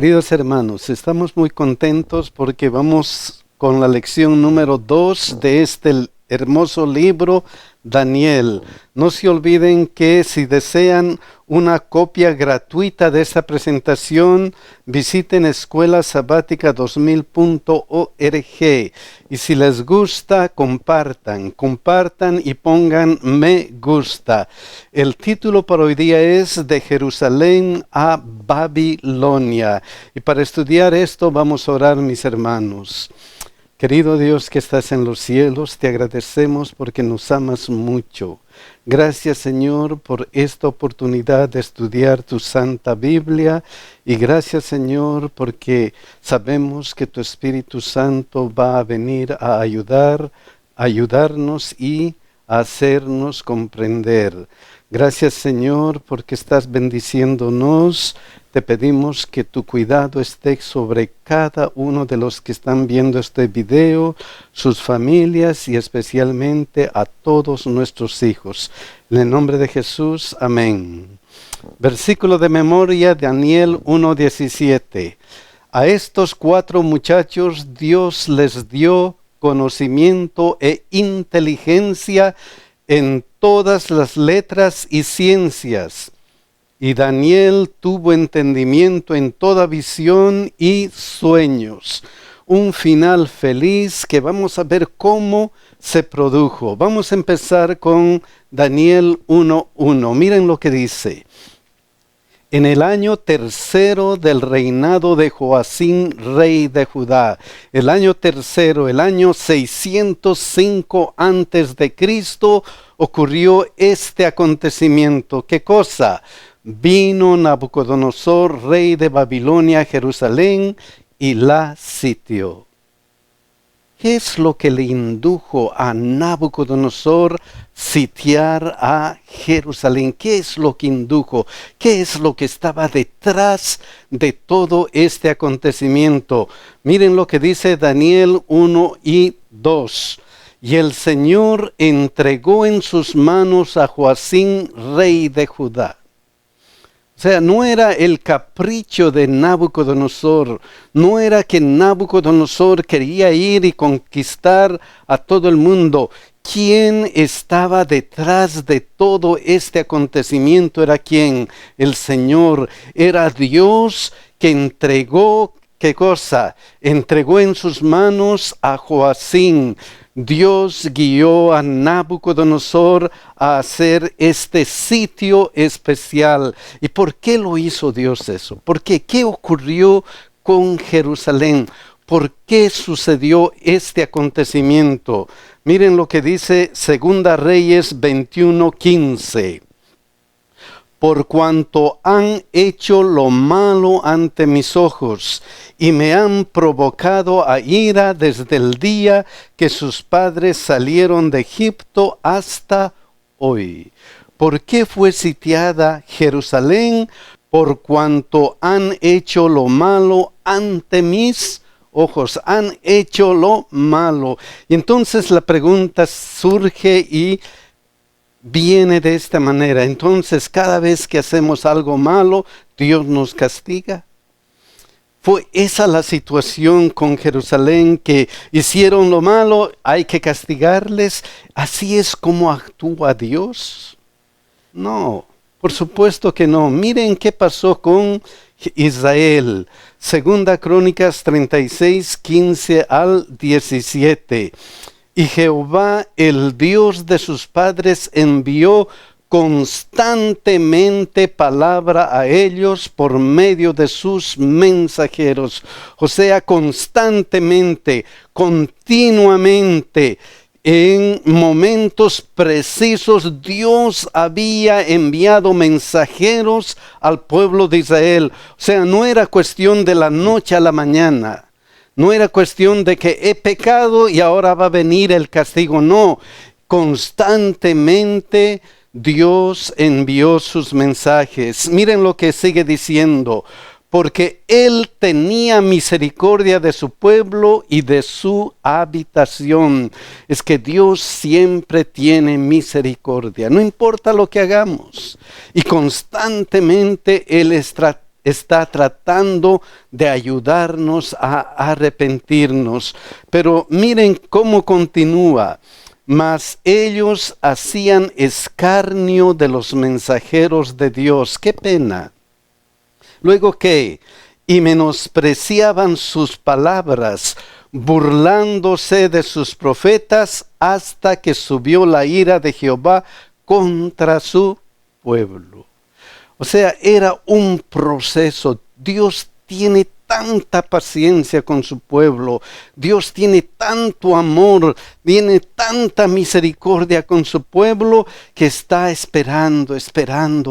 Queridos hermanos, estamos muy contentos porque vamos con la lección número 2 de este hermoso libro, Daniel. No se olviden que si desean una copia gratuita de esta presentación, visiten escuelasabatica2000.org. Y si les gusta, compartan y pongan me gusta. El título para hoy día es De Jerusalén a Babilonia. Y para estudiar esto vamos a orar, mis hermanos. Querido Dios que estás en los cielos, te agradecemos porque nos amas mucho. Gracias, Señor, por esta oportunidad de estudiar tu Santa Biblia. Y gracias, Señor, porque sabemos que tu Espíritu Santo va a venir a ayudarnos y a hacernos comprender. Gracias, Señor, porque estás bendiciéndonos. Te pedimos que tu cuidado esté sobre cada uno de los que están viendo este video, sus familias y especialmente a todos nuestros hijos. En el nombre de Jesús, amén. Versículo de memoria, Daniel 1:17. A estos 4 muchachos Dios les dio conocimiento e inteligencia en todas las letras y ciencias. Y Daniel tuvo entendimiento en toda visión y sueños. Un final feliz que vamos a ver cómo se produjo. Vamos a empezar con Daniel 1:1. Miren lo que dice. En el año 3 del reinado de Joacim, rey de Judá. El año 3, el año 605 antes de Cristo, ocurrió este acontecimiento. ¿Qué cosa? Vino Nabucodonosor, rey de Babilonia, a Jerusalén y la sitió. ¿Qué es lo que le indujo a Nabucodonosor sitiar a Jerusalén? ¿Qué es lo que indujo? ¿Qué es lo que estaba detrás de todo este acontecimiento? Miren lo que dice Daniel 1:2. Y el Señor entregó en sus manos a Joacim, rey de Judá. O sea, no era el capricho de Nabucodonosor, no era que Nabucodonosor quería ir y conquistar a todo el mundo. ¿Quién estaba detrás de todo este acontecimiento? ¿Era quién? El Señor. Era Dios que entregó, ¿qué cosa? Entregó en sus manos a Joacim. Dios guió a Nabucodonosor a hacer este sitio especial. ¿Y por qué lo hizo Dios eso? ¿Por qué? ¿Qué ocurrió con Jerusalén? ¿Por qué sucedió este acontecimiento? Miren lo que dice 2 Reyes 21:15. Por cuanto han hecho lo malo ante mis ojos y me han provocado a ira desde el día que sus padres salieron de Egipto hasta hoy. ¿Por qué fue sitiada Jerusalén? Por cuanto han hecho lo malo ante mis ojos, han hecho lo malo. Y entonces la pregunta surge y viene de esta manera. Entonces, cada vez que hacemos algo malo, Dios nos castiga. Fue esa la situación con Jerusalén, que hicieron lo malo, hay que castigarles. ¿Así es como actúa Dios? No, por supuesto que no. Miren qué pasó con Israel. 2 Crónicas 36, 15 al 17. Y Jehová, el Dios de sus padres, envió constantemente palabra a ellos por medio de sus mensajeros. O sea, constantemente, continuamente, en momentos precisos, Dios había enviado mensajeros al pueblo de Israel. O sea, no era cuestión de la noche a la mañana. No era cuestión de que he pecado y ahora va a venir el castigo. No, constantemente Dios envió sus mensajes. Miren lo que sigue diciendo. Porque Él tenía misericordia de su pueblo y de su habitación. Es que Dios siempre tiene misericordia, no importa lo que hagamos. Y constantemente Él está está tratando de ayudarnos a arrepentirnos. Pero miren cómo continúa. Mas ellos hacían escarnio de los mensajeros de Dios. ¡Qué pena! Luego, ¿qué? Y menospreciaban sus palabras, burlándose de sus profetas, hasta que subió la ira de Jehová contra su pueblo. O sea, era un proceso. Dios tiene tanta paciencia con su pueblo. Dios tiene tanto amor, tiene tanta misericordia con su pueblo, que está esperando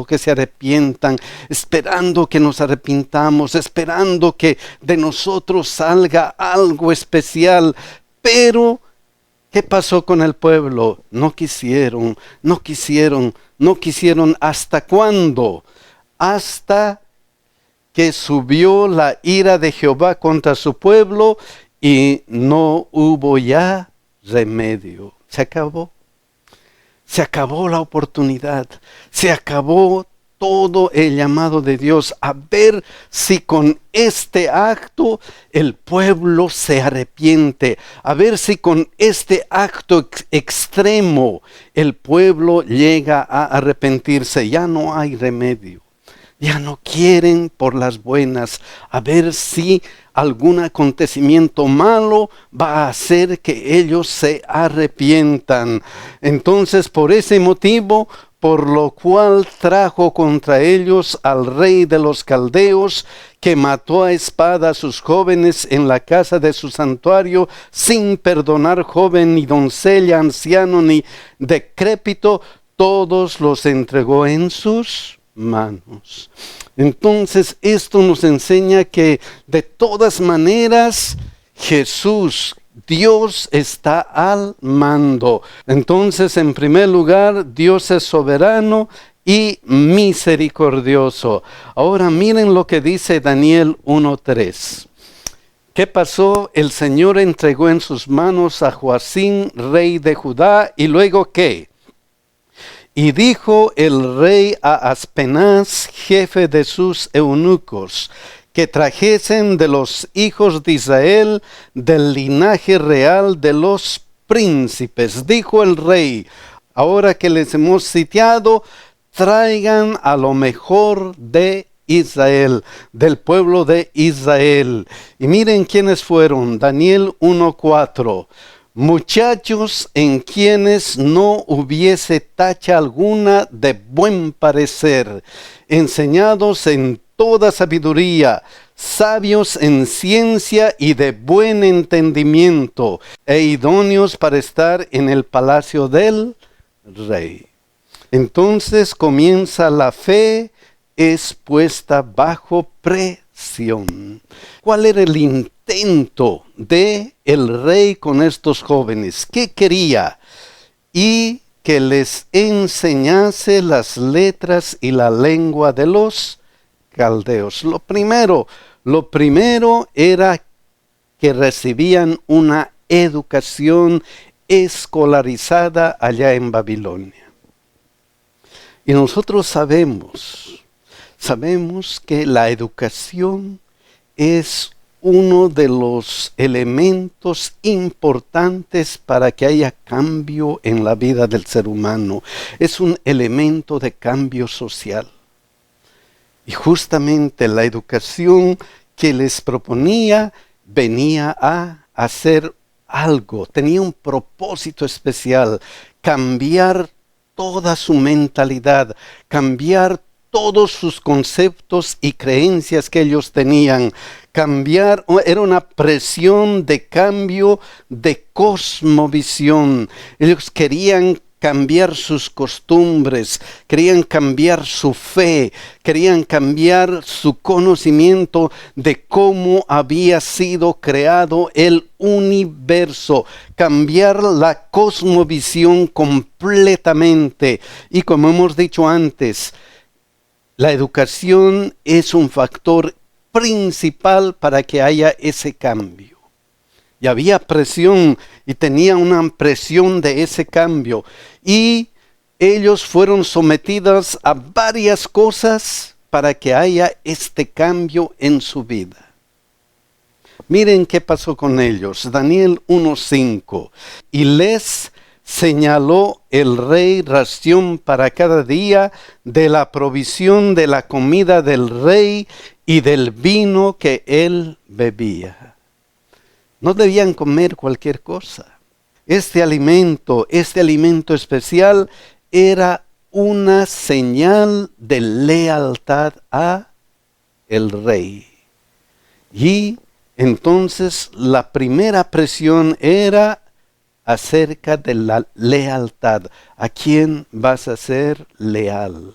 que se arrepientan, esperando que nos arrepintamos, esperando que de nosotros salga algo especial. Pero ¿qué pasó con el pueblo? No quisieron. ¿Hasta cuándo? Hasta que subió la ira de Jehová contra su pueblo y no hubo ya remedio. Se acabó. Se acabó la oportunidad. Se acabó todo el llamado de Dios. A ver si con este acto el pueblo se arrepiente. A ver si con este acto extremo el pueblo llega a arrepentirse. Ya no hay remedio. Ya no quieren por las buenas. A ver si algún acontecimiento malo va a hacer que ellos se arrepientan. Entonces, por ese motivo, por lo cual trajo contra ellos al rey de los caldeos, que mató a espada a sus jóvenes en la casa de su santuario, sin perdonar joven, ni doncella, anciano, ni decrépito, todos los entregó en sus manos. Entonces esto nos enseña que de todas maneras Jesús, Dios, está al mando. Entonces, en primer lugar, Dios es soberano y misericordioso. Ahora miren lo que dice Daniel 1:3. ¿Qué pasó? El Señor entregó en sus manos a Joacim, rey de Judá, y luego ¿qué? Y dijo el rey a Aspenaz, jefe de sus eunucos, que trajesen de los hijos de Israel, del linaje real de los príncipes. Dijo el rey: ahora que les hemos sitiado, traigan a lo mejor de Israel, del pueblo de Israel. Y miren quiénes fueron. Daniel 1:4. Muchachos en quienes no hubiese tacha alguna de buen parecer, enseñados en toda sabiduría, sabios en ciencia y de buen entendimiento, e idóneos para estar en el palacio del rey. Entonces comienza la fe, es puesta bajo presión. ¿Cuál era el intento de el rey con estos jóvenes? ¿Qué quería? Y que les enseñase las letras y la lengua de los caldeos. Lo primero era que recibían una educación escolarizada allá en Babilonia. Y nosotros sabemos que la educación es uno de los elementos importantes para que haya cambio en la vida del ser humano. Es un elemento de cambio social. Y justamente la educación que les proponía venía a hacer algo, tenía un propósito especial: cambiar toda su mentalidad, cambiar todos sus conceptos y creencias que ellos tenían. Cambiar, era una presión de cambio de cosmovisión. Ellos querían cambiar sus costumbres, querían cambiar su fe, querían cambiar su conocimiento de cómo había sido creado el universo, cambiar la cosmovisión completamente. Y como hemos dicho antes, la educación es un factor principal para que haya ese cambio. Y había presión, y tenía una presión de ese cambio. Y ellos fueron sometidos a varias cosas para que haya este cambio en su vida. Miren qué pasó con ellos. Daniel 1:5. Y les señaló el rey ración para cada día de la provisión de la comida del rey y del vino que él bebía. No debían comer cualquier cosa. Este alimento especial era una señal de lealtad a el rey. Y entonces la primera presión era acerca de la lealtad. ¿A quién vas a ser leal?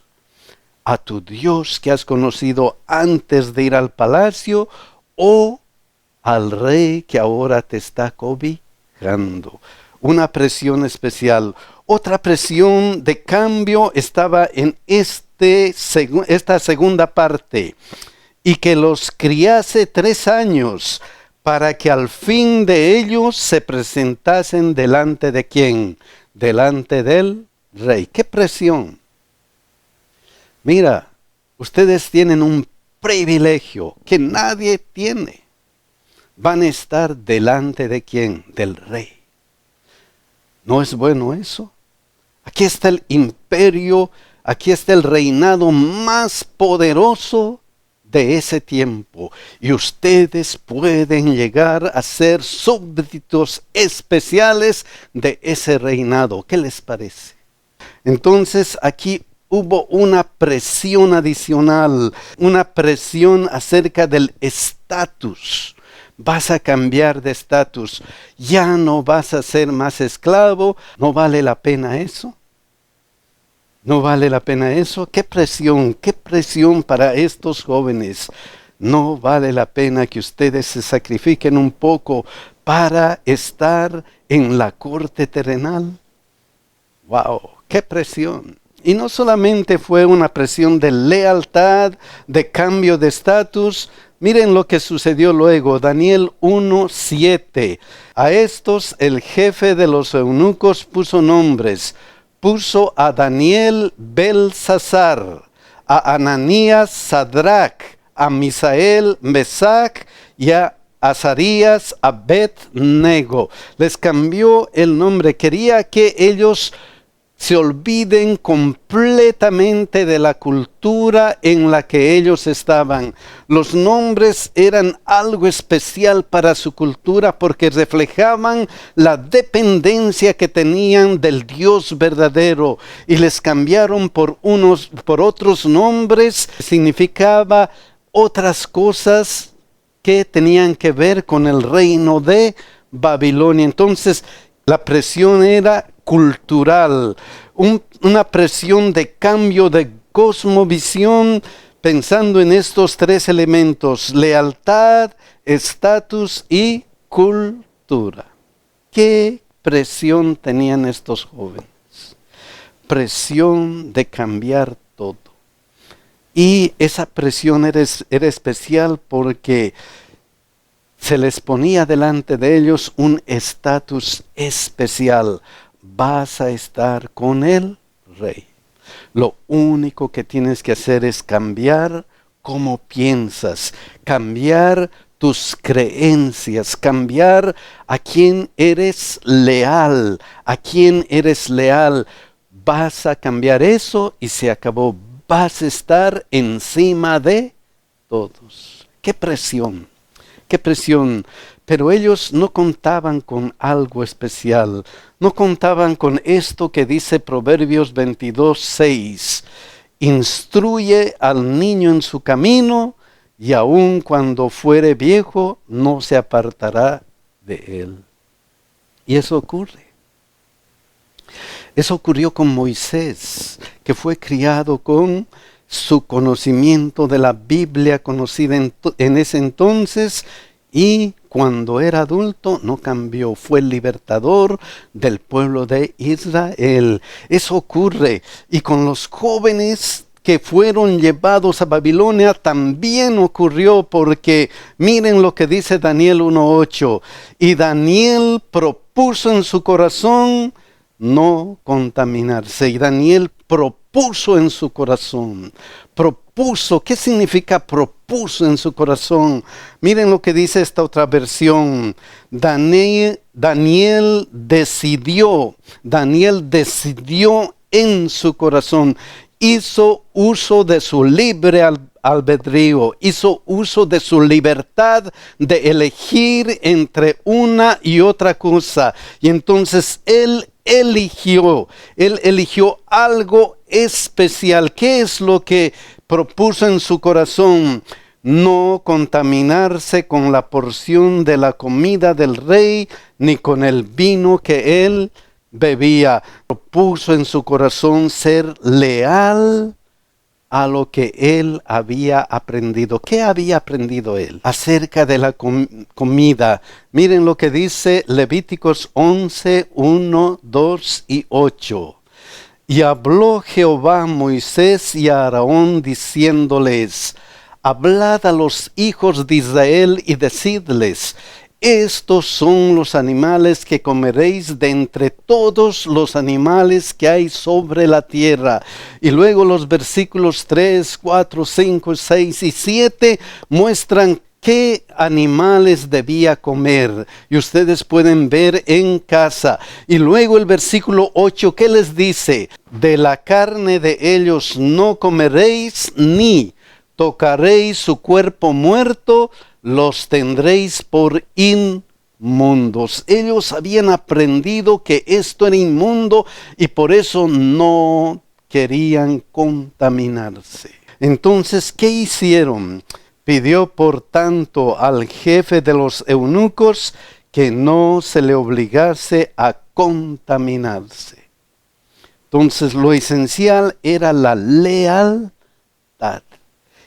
¿A tu Dios que has conocido antes de ir al palacio o al rey que ahora te está cobijando? Una presión especial. Otra presión de cambio estaba en esta segunda parte. Y que los criase 3 años, para que al fin de ellos se presentasen delante de ¿quién? Delante del rey. ¡Qué presión! Mira, ustedes tienen un privilegio que nadie tiene. Van a estar delante de ¿quién? Del rey. ¿No es bueno eso? Aquí está el imperio, aquí está el reinado más poderoso de ese tiempo, y ustedes pueden llegar a ser súbditos especiales de ese reinado. ¿Qué les parece? Entonces aquí hubo una presión adicional, una presión acerca del estatus. Vas a cambiar de estatus, ya no vas a ser más esclavo. ¿No vale la pena eso? ¿No vale la pena eso? ¡Qué presión para estos jóvenes! ¿No vale la pena que ustedes se sacrifiquen un poco para estar en la corte terrenal? ¡Wow! ¡Qué presión! Y no solamente fue una presión de lealtad, de cambio de estatus. Miren lo que sucedió luego. Daniel 1:7. A estos el jefe de los eunucos puso nombres. Puso a Daniel Belsasar, a Ananías Sadrach, a Misael Mesac y a Azarías Abed-nego. Les cambió el nombre. Quería que ellos se olviden completamente de la cultura en la que ellos estaban. Los nombres eran algo especial para su cultura porque reflejaban la dependencia que tenían del Dios verdadero, y les cambiaron por otros nombres. Significaba otras cosas que tenían que ver con el reino de Babilonia. Entonces, la presión era cultural, una presión de cambio de cosmovisión, pensando en estos 3 elementos: lealtad, estatus y cultura. ¿Qué presión tenían estos jóvenes? Presión de cambiar todo. Y esa presión era especial porque se les ponía delante de ellos un estatus especial. Vas a estar con el rey. Lo único que tienes que hacer es cambiar cómo piensas, cambiar tus creencias, cambiar a quién eres leal, a quién eres leal. Vas a cambiar eso y se acabó. Vas a estar encima de todos. ¡Qué presión! ¡Qué presión! Pero ellos no contaban con algo especial. No contaban con esto que dice Proverbios 22:6. Instruye al niño en su camino, y aun cuando fuere viejo, no se apartará de él. Y eso ocurre. Eso ocurrió con Moisés, que fue criado con su conocimiento de la Biblia conocida en ese entonces, y cuando era adulto no cambió. Fue el libertador del pueblo de Israel. Eso ocurre. Y con los jóvenes que fueron llevados a Babilonia también ocurrió, porque miren lo que dice Daniel 1:8. Y Daniel propuso en su corazón no contaminarse. Y Daniel propuso en su corazón propuso. ¿Qué significa propuso en su corazón? Miren lo que dice esta otra versión. Daniel decidió en su corazón. Hizo uso de su libre albedrío, hizo uso de su libertad de elegir entre una y otra cosa. Y entonces él eligió algo especial. ¿Qué es lo que propuso en su corazón? No contaminarse con la porción de la comida del rey, ni con el vino que él bebía. Propuso en su corazón ser leal a lo que él había aprendido. ¿Qué había aprendido él acerca de la comida? Miren lo que dice Levíticos 11, 1, 2 y 8. Y habló Jehová a Moisés y a Aarón diciéndoles: hablad a los hijos de Israel y decidles: estos son los animales que comeréis de entre todos los animales que hay sobre la tierra. Y luego los versículos 3, 4, 5, 6 y 7 muestran qué animales debía comer. Y ustedes pueden ver en casa. Y luego el versículo 8, ¿qué les dice? De la carne de ellos no comeréis, ni tocaréis su cuerpo muerto, los tendréis por inmundos. Ellos habían aprendido que esto era inmundo y por eso no querían contaminarse. Entonces, ¿qué hicieron? Pidió por tanto al jefe de los eunucos que no se le obligase a contaminarse. Entonces, lo esencial era la lealtad.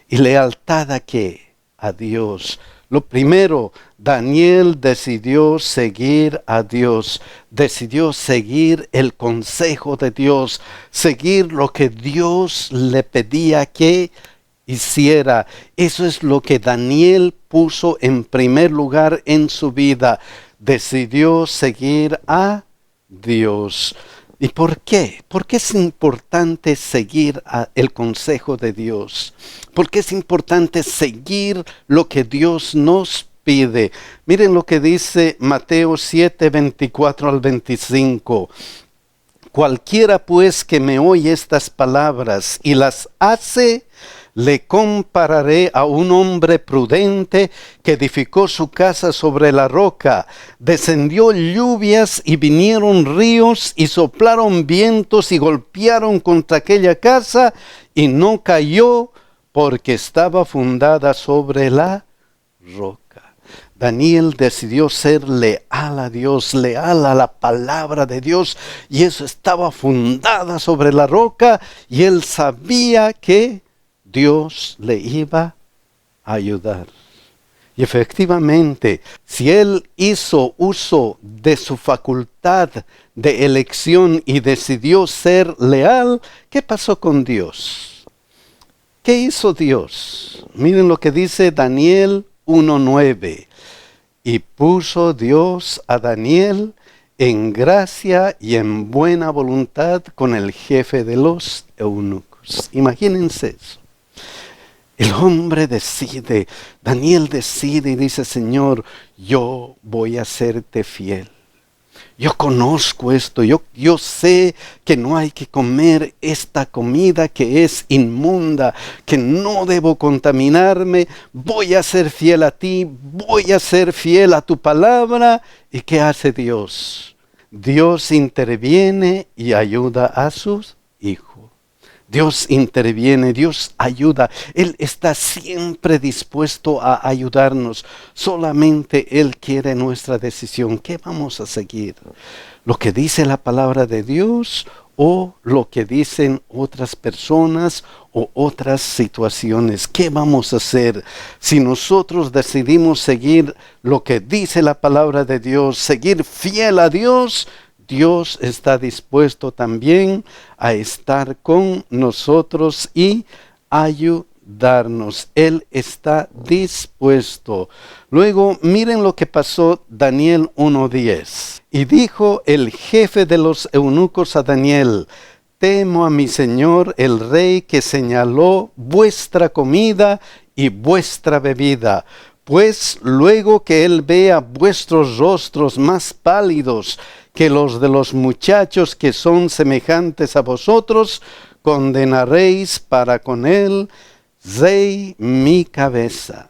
¿Y lealtad a qué? A Dios. Lo primero, Daniel decidió seguir a Dios, decidió seguir el consejo de Dios, seguir lo que Dios le pedía que hiciera. Eso es lo que Daniel puso en primer lugar en su vida. Decidió seguir a Dios. ¿Y por qué? ¿Por qué es importante seguir el consejo de Dios? ¿Por qué es importante seguir lo que Dios nos pide? Miren lo que dice Mateo 7, 24 al 25. Cualquiera pues que me oye estas palabras y las hace, le compararé a un hombre prudente que edificó su casa sobre la roca. Descendió lluvias y vinieron ríos y soplaron vientos y golpearon contra aquella casa y no cayó porque estaba fundada sobre la roca. Daniel decidió ser leal a Dios, leal a la palabra de Dios, y eso estaba fundada sobre la roca, y él sabía que Dios le iba a ayudar. Y efectivamente, si él hizo uso de su facultad de elección y decidió ser leal, ¿qué pasó con Dios? ¿Qué hizo Dios? Miren lo que dice Daniel 1:9. Y puso Dios a Daniel en gracia y en buena voluntad con el jefe de los eunucos. Imagínense eso. El hombre decide, Daniel decide y dice: Señor, yo voy a serte fiel. Yo conozco esto, yo sé que no hay que comer esta comida que es inmunda, que no debo contaminarme. Voy a ser fiel a ti, voy a ser fiel a tu palabra. ¿Y qué hace Dios? Dios interviene y ayuda a sus hijos. Dios interviene, Dios ayuda. Él está siempre dispuesto a ayudarnos. Solamente Él quiere nuestra decisión. ¿Qué vamos a seguir? ¿Lo que dice la palabra de Dios o lo que dicen otras personas o otras situaciones? ¿Qué vamos a hacer? Si nosotros decidimos seguir lo que dice la palabra de Dios, seguir fiel a Dios, Dios está dispuesto también a estar con nosotros y ayudarnos. Él está dispuesto. Luego, miren lo que pasó Daniel 1:10. Y dijo el jefe de los eunucos a Daniel: temo a mi Señor, el Rey, que señaló vuestra comida y vuestra bebida. Pues luego que Él vea vuestros rostros más pálidos que los de los muchachos que son semejantes a vosotros, condenaréis para con Él, Rey, mi cabeza.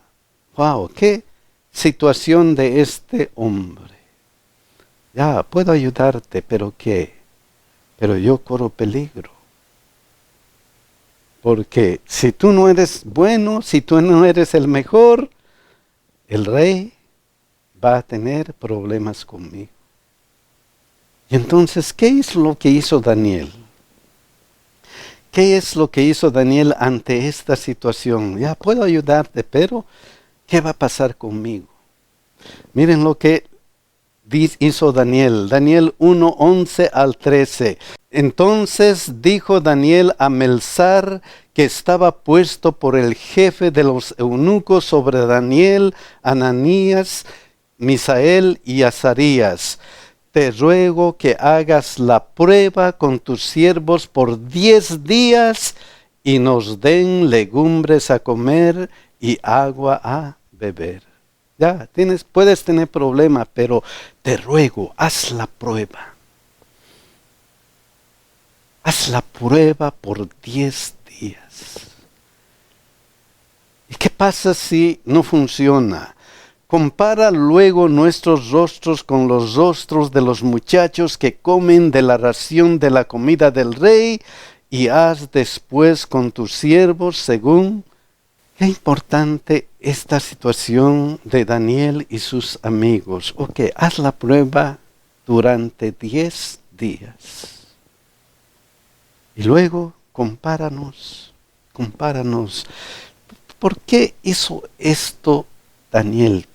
¡Wow! ¡Qué situación de este hombre! Ya, puedo ayudarte, ¿pero qué? Pero yo corro peligro. Porque si tú no eres bueno, si tú no eres el mejor, el rey va a tener problemas conmigo. Y entonces, ¿qué es lo que hizo Daniel? ¿Qué es lo que hizo Daniel ante esta situación? Ya puedo ayudarte, pero ¿qué va a pasar conmigo? Miren lo que hizo Daniel. Daniel 1, 11 al 13. Entonces dijo Daniel a Melzar, que estaba puesto por el jefe de los eunucos sobre Daniel, Ananías, Misael y Azarías: te ruego que hagas la prueba con tus siervos por 10 días y nos den legumbres a comer y agua a beber. Ya, puedes tener problemas, pero te ruego, haz la prueba. Haz la prueba por 10 días. ¿Y qué pasa si no funciona? Compara luego nuestros rostros con los rostros de los muchachos que comen de la ración de la comida del rey, y haz después con tus siervos según. Qué importante esta situación de Daniel y sus amigos. Ok, haz la prueba durante 10 días. Y luego compáranos. ¿Por qué hizo esto Daniel?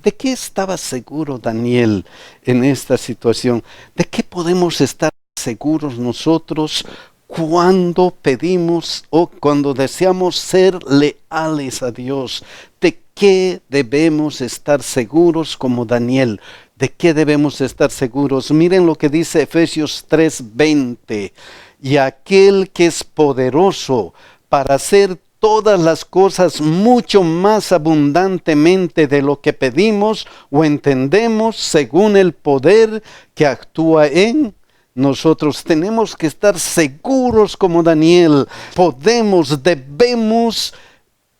¿De qué estaba seguro Daniel en esta situación? ¿De qué podemos estar seguros nosotros cuando pedimos o cuando deseamos ser leales a Dios? ¿De qué debemos estar seguros como Daniel? ¿De qué debemos estar seguros? Miren lo que dice Efesios 3:20. Y aquel que es poderoso para hacer todas las cosas mucho más abundantemente de lo que pedimos o entendemos, según el poder que actúa en nosotros. Tenemos que estar seguros como Daniel. Debemos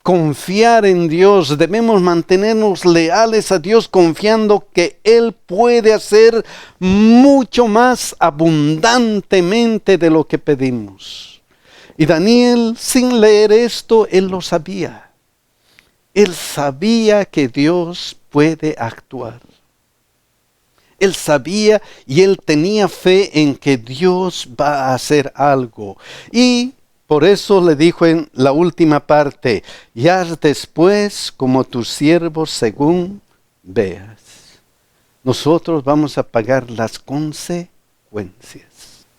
confiar en Dios, debemos mantenernos leales a Dios, confiando que Él puede hacer mucho más abundantemente de lo que pedimos. Y Daniel, sin leer esto, él lo sabía. Él sabía que Dios puede actuar. Él sabía y él tenía fe en que Dios va a hacer algo. Y por eso le dijo en la última parte: y haz después como tus siervos según veas. Nosotros vamos a pagar las consecuencias.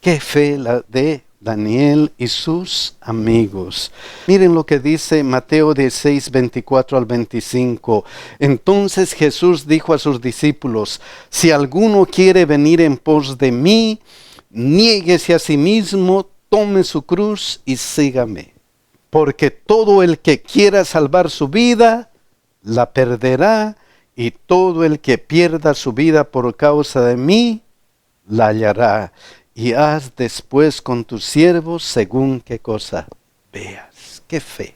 Qué fe la de Daniel y sus amigos. Miren lo que dice Mateo 16, 24 al 25. Entonces Jesús dijo a sus discípulos: si alguno quiere venir en pos de mí, niéguese a sí mismo, tome su cruz y sígame. Porque todo el que quiera salvar su vida, la perderá, y todo el que pierda su vida por causa de mí, la hallará. Y haz después con tus siervos según qué cosa veas. Qué fe.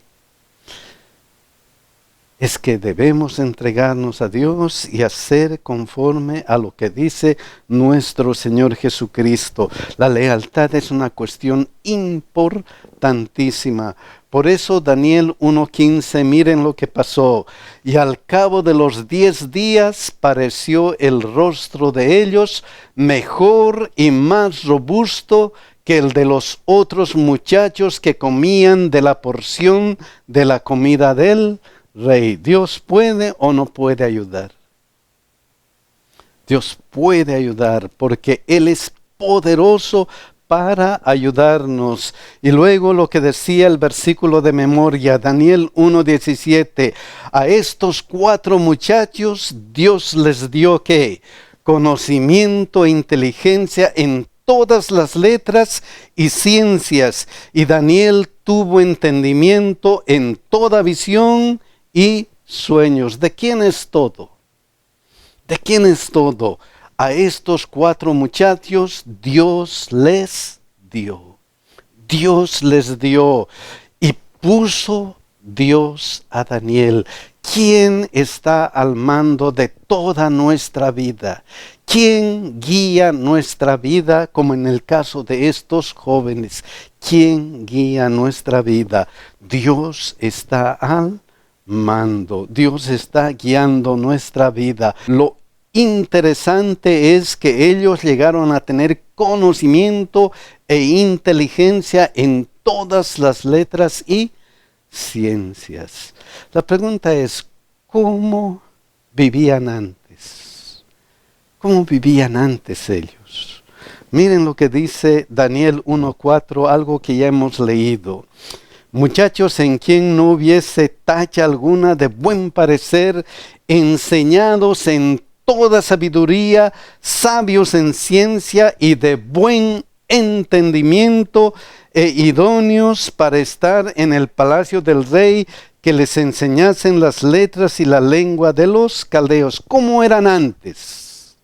Es que debemos entregarnos a Dios y hacer conforme a lo que dice nuestro Señor Jesucristo. La lealtad es una cuestión importantísima. Por eso Daniel 1:15, miren lo que pasó. Y al cabo de los 10 días pareció el rostro de ellos mejor y más robusto que el de los otros muchachos que comían de la porción de la comida del rey. ¿Dios puede o no puede ayudar? Dios puede ayudar porque Él es poderoso para ayudarnos. Y luego lo que decía el versículo de memoria, Daniel 1:17, a estos 4 muchachos Dios les dio ¿qué? Conocimiento e inteligencia en todas las letras y ciencias, y Daniel tuvo entendimiento en toda visión y sueños. ¿De quién es todo? ¿De quién es todo? A estos 4 muchachos Dios les dio. Dios les dio y puso Dios a Daniel. ¿Quién está al mando de toda nuestra vida? ¿Quién guía nuestra vida como en el caso de estos jóvenes? ¿Quién guía nuestra vida? Dios está al mando. Dios está guiando nuestra vida. Lo interesante es que ellos llegaron a tener conocimiento e inteligencia en todas las letras y ciencias. La pregunta es, ¿cómo vivían antes? ¿Cómo vivían antes ellos? Miren lo que dice Daniel 1:4, algo que ya hemos leído. Muchachos en quien no hubiese tacha alguna, de buen parecer, enseñados en toda sabiduría, sabios en ciencia y de buen entendimiento, e idóneos para estar en el palacio del rey, que les enseñasen las letras y la lengua de los caldeos. ¿Cómo eran antes?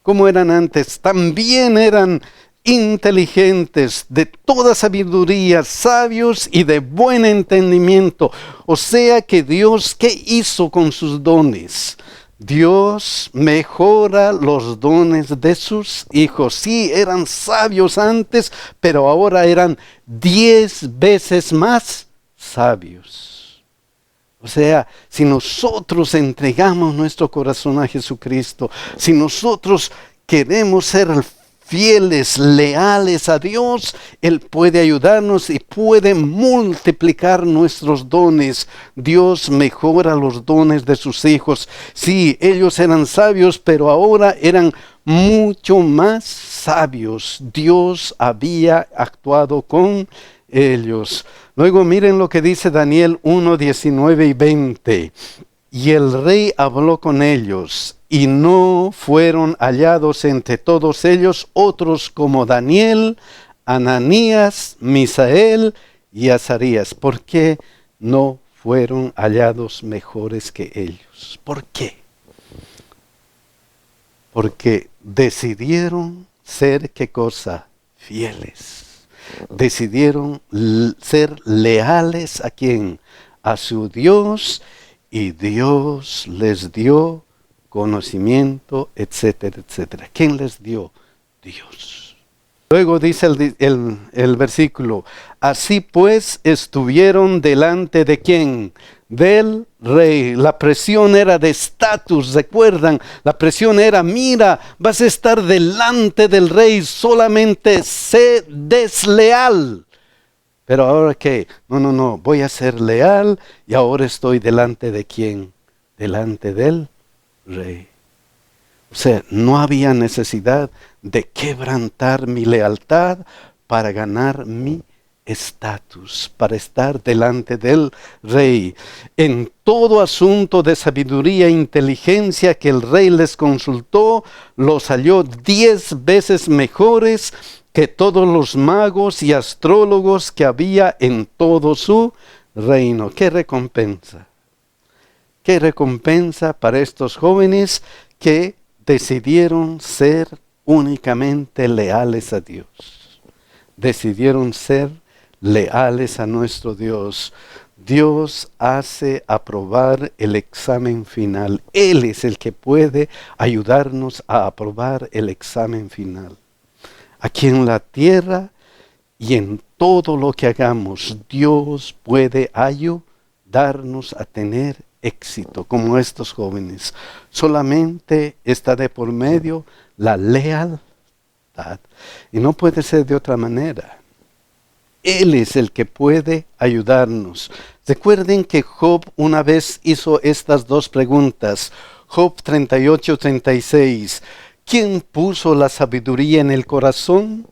¿Cómo eran antes? También eran inteligentes, de toda sabiduría, sabios y de buen entendimiento. O sea que Dios, ¿qué hizo con sus dones? Dios mejora los dones de sus hijos. Sí, eran sabios antes, pero ahora eran 10 veces más sabios. O sea, si nosotros entregamos nuestro corazón a Jesucristo, si nosotros queremos ser fieles, leales a Dios, Él puede ayudarnos y puede multiplicar nuestros dones. Dios mejora los dones de sus hijos. Sí, ellos eran sabios, pero ahora eran mucho más sabios. Dios había actuado con ellos. Luego miren lo que dice Daniel 1, 19 y 20. Y el rey habló con ellos, y no fueron hallados entre todos ellos otros como Daniel, Ananías, Misael y Azarías. ¿Por qué no fueron hallados mejores que ellos? ¿Por qué? Porque decidieron ser, ¿qué cosa? Fieles. Decidieron ser leales ¿a quién? A su Dios, y Dios les dio conocimiento, etcétera, etcétera. ¿Quién les dio? Dios. Luego dice el versículo, así pues estuvieron delante de ¿quién? Del rey. La presión era de estatus, ¿recuerdan? La presión era, mira, vas a estar delante del rey, solamente sé desleal. Pero ahora ¿qué? No, voy a ser leal y ahora estoy delante de ¿quién? Delante del rey. O sea, no había necesidad de quebrantar mi lealtad para ganar mi estatus, para estar delante del rey. En todo asunto de sabiduría e inteligencia que el rey les consultó, los halló 10 veces mejores que todos los magos y astrólogos que había en todo su reino. ¡Qué recompensa! ¡Qué recompensa para estos jóvenes que decidieron ser únicamente leales a Dios! Decidieron ser leales a nuestro Dios. Dios hace aprobar el examen final. Él es el que puede ayudarnos a aprobar el examen final. Aquí en la tierra y en todo lo que hagamos, Dios puede ayudarnos a tener éxito, como estos jóvenes. Solamente está de por medio la lealtad. Y no puede ser de otra manera. Él es el que puede ayudarnos. Recuerden que Job una vez hizo estas 2 preguntas. Job 38:36. ¿Quién puso la sabiduría en el corazón?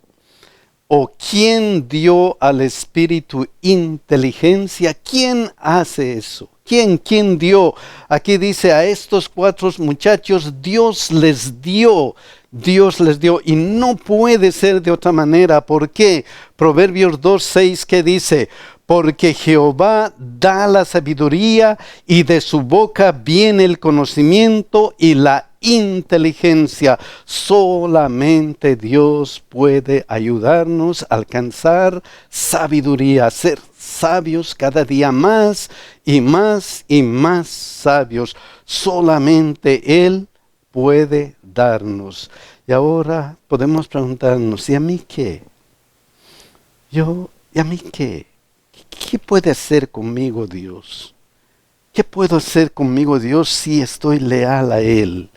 ¿O quién dio al Espíritu inteligencia? ¿Quién hace eso? ¿Quién dio? Aquí dice a estos 4 muchachos, Dios les dio. Dios les dio. Y no puede ser de otra manera. ¿Por qué? Proverbios 2:6 que dice, porque Jehová da la sabiduría y de su boca viene el conocimiento y la inteligencia. Solamente Dios puede ayudarnos a alcanzar sabiduría, a ser sabios cada día más y más y más sabios. Solamente Él puede darnos. Y ahora podemos preguntarnos, ¿y a mí qué? ¿Y a mí qué? ¿Qué puede hacer conmigo Dios? ¿Qué puedo hacer conmigo Dios si estoy leal a Él?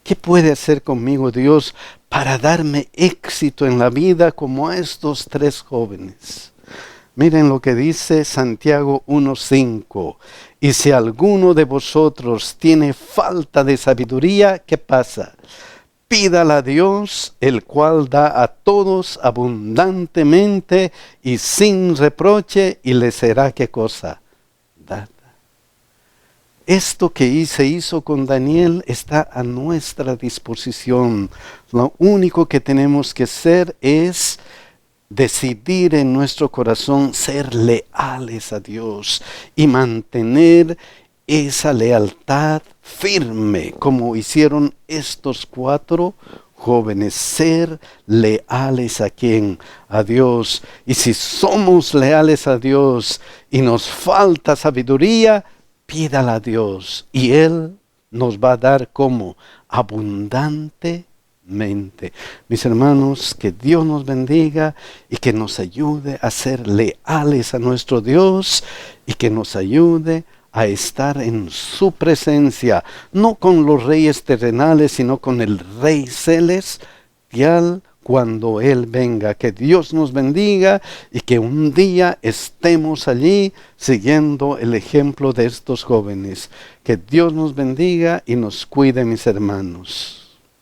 ¿Qué puede hacer conmigo Dios para darme éxito en la vida como a estos 3 jóvenes? Miren lo que dice Santiago 1:5. Y si alguno de vosotros tiene falta de sabiduría, ¿qué pasa? Pídala a Dios, el cual da a todos abundantemente y sin reproche, y le será ¿qué cosa? Dada. Esto que se hizo con Daniel está a nuestra disposición. Lo único que tenemos que hacer es decidir en nuestro corazón ser leales a Dios y mantener esa lealtad firme, como hicieron estos 4 jóvenes, ser leales a ¿quién? A Dios. Y si somos leales a Dios y nos falta sabiduría, pídala a Dios y Él nos va a dar como abundante. Mis hermanos, que Dios nos bendiga y que nos ayude a ser leales a nuestro Dios y que nos ayude a estar en su presencia, no con los reyes terrenales, sino con el Rey celestial cuando Él venga. Que Dios nos bendiga y que un día estemos allí siguiendo el ejemplo de estos jóvenes. Que Dios nos bendiga y nos cuide, mis hermanos.